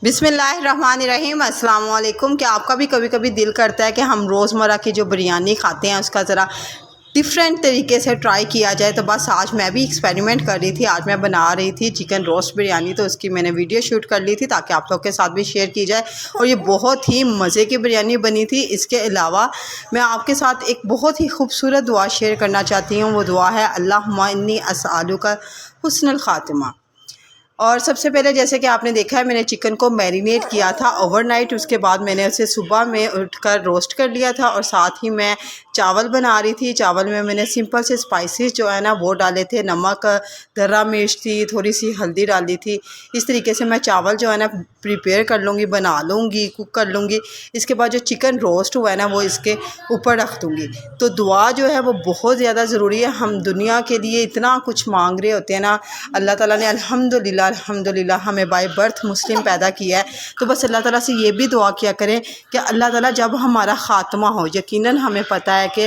बिस्मिल्लाहिर्रहमानिर्रहीम अस्सलाम वालेकुम। क्या आपका भी कभी कभी दिल करता है कि हम रोज़मर्रा की जो बिरयानी खाते हैं उसका ज़रा डिफरेंट तरीके से ट्राई किया जाए? तो बस आज मैं भी एक्सपेरिमेंट कर रही थी। आज मैं बना रही थी चिकन रोस्ट बिरयानी, तो उसकी मैंने वीडियो शूट कर ली थी ताकि आप लोग के साथ भी शेयर की जाए। और ये बहुत ही मज़े की बिरयानी बनी थी। इसके अलावा मैं आपके साथ एक बहुत ही खूबसूरत दुआ शेयर करना चाहती हूँ। वो दुआ है अल्लाहुम्मा इन्नी अस्अलुका हुस्नुल खातिमा। और सबसे पहले जैसे कि आपने देखा है, मैंने चिकन को मैरिनेट किया था ओवरनाइट। उसके बाद मैंने उसे सुबह में उठकर रोस्ट कर लिया था। और साथ ही मैं चावल बना रही थी। चावल में मैंने सिंपल से स्पाइसेस जो है ना वो डाले थे। नमक, दर्रा मिर्च थी, थोड़ी सी हल्दी डाली थी। इस तरीके से मैं चावल जो है ना प्रिपेयर कर लूँगी, बना लूँगी, कुक कर लूँगी। इसके बाद जो चिकन रोस्ट हुआ है ना वो इसके ऊपर रख दूँगी। तो दुआ जो है वो बहुत ज़्यादा ज़रूरी है। हम दुनिया के लिए इतना कुछ मांग रहे होते हैं ना, अल्लाह ताला ने अल्हम्दुलिल्लाह हमें बाय बर्थ मुस्लिम पैदा किया है। तो बस अल्लाह ताला से ये भी दुआ किया करें कि अल्लाह ताला जब हमारा ख़ात्मा हो, यकीनन हमें पता है कि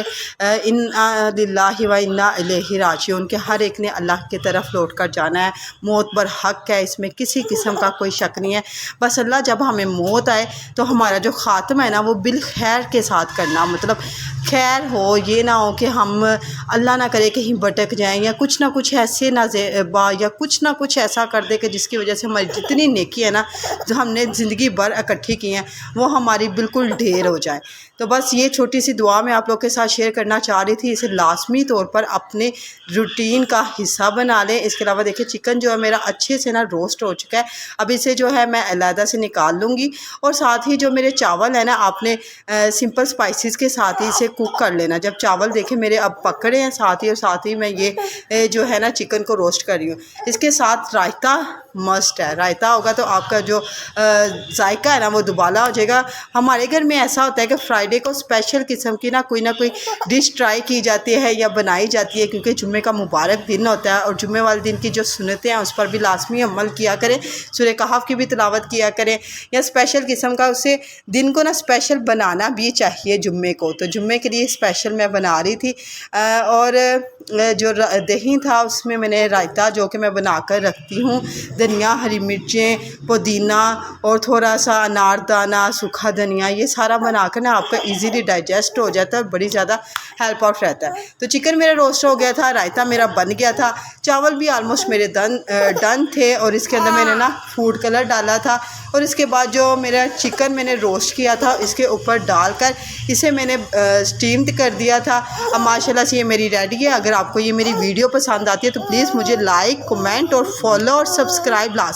इन्ना लिल्लाहि व इन्ना इलैहि राजिऊन, के हर एक ने अल्लाह की तरफ लौट कर जाना है। मौत बर हक है, इसमें किसी किस्म का कोई शक नहीं है। बस अल्लाह जब हमें मौत आए तो हमारा जो ख़ात्मा है ना वो बिल खैर के साथ करना, मतलब खैर हो, ये ना हो कि हम अल्लाह ना करे कहीं भटक जाएं या कुछ ना कुछ ऐसे ना या कुछ ना कुछ ऐसा कर दे कि जिसकी वजह से हमारी जितनी नेकी है ना जो हमने ज़िंदगी भर इकट्ठी की हैं वो हमारी बिल्कुल ढेर हो जाए। तो बस ये छोटी सी दुआ मैं आप लोग के साथ शेयर करना चाह रही थी। इसे लाजमी तौर पर अपने रूटीन का हिस्सा बना लें। इसके अलावा देखिए चिकन जो है मेरा अच्छे से ना रोस्ट हो चुका है। अब इसे जो है मैं अलहदा से निकाल लूँगी। और साथ ही जो मेरे चावल है ना, आपने सिंपल स्पाइसेस के साथ ही इसे कुक कर लेना। जब चावल देखें मेरे अब पकड़े हैं साथ ही, और साथ ही मैं ये जो है ना चिकन को रोस्ट कर रही हूँ। इसके साथ रायता मस्ट है। रायता होगा तो आपका जो जायका है ना वो दुबाला हो जाएगा। हमारे घर में ऐसा होता है कि फ्राइडे को स्पेशल किस्म की ना कोई डिश ट्राई की जाती है या बनाई जाती है, क्योंकि जुम्मे का मुबारक दिन होता है। और जुम्मे वाले दिन की जो सुन्नतें हैं उस पर भी लाजमी अमल किया करें। सूरह कहफ की भी तिलावत किया करें या स्पेशल किस्म का उसे दिन को ना स्पेशल बनाना भी चाहिए जुम्मे को। तो जुम्मे के लिए स्पेशल मैं बना रही थी। और जो दही था उसमें मैंने रायता जो कि मैं बना कर रखती हूँ, धनिया, हरी मिर्चें, पुदीना और थोड़ा सा अनारदाना, सूखा धनिया, ये सारा बनाकर ना आपका इजीली डाइजेस्ट हो जाता है, बड़ी ज़्यादा हेल्प आउट रहता है। तो चिकन मेरा रोस्ट हो गया था, रायता मेरा बन गया था, चावल भी आलमोस्ट मेरे डन थे। और इसके अंदर मैंने ना फूड कलर डाला था। और इसके बाद जो मेरा चिकन मैंने रोस्ट किया था इसके ऊपर डालकर इसे मैंने स्टीम्ड कर दिया था। अब माशाल्लाह से ये मेरी रेडी है। अगर आपको ये मेरी वीडियो पसंद आती है तो प्लीज़ मुझे लाइक, कमेंट और फॉलो और सब्सक्राइब लास्ट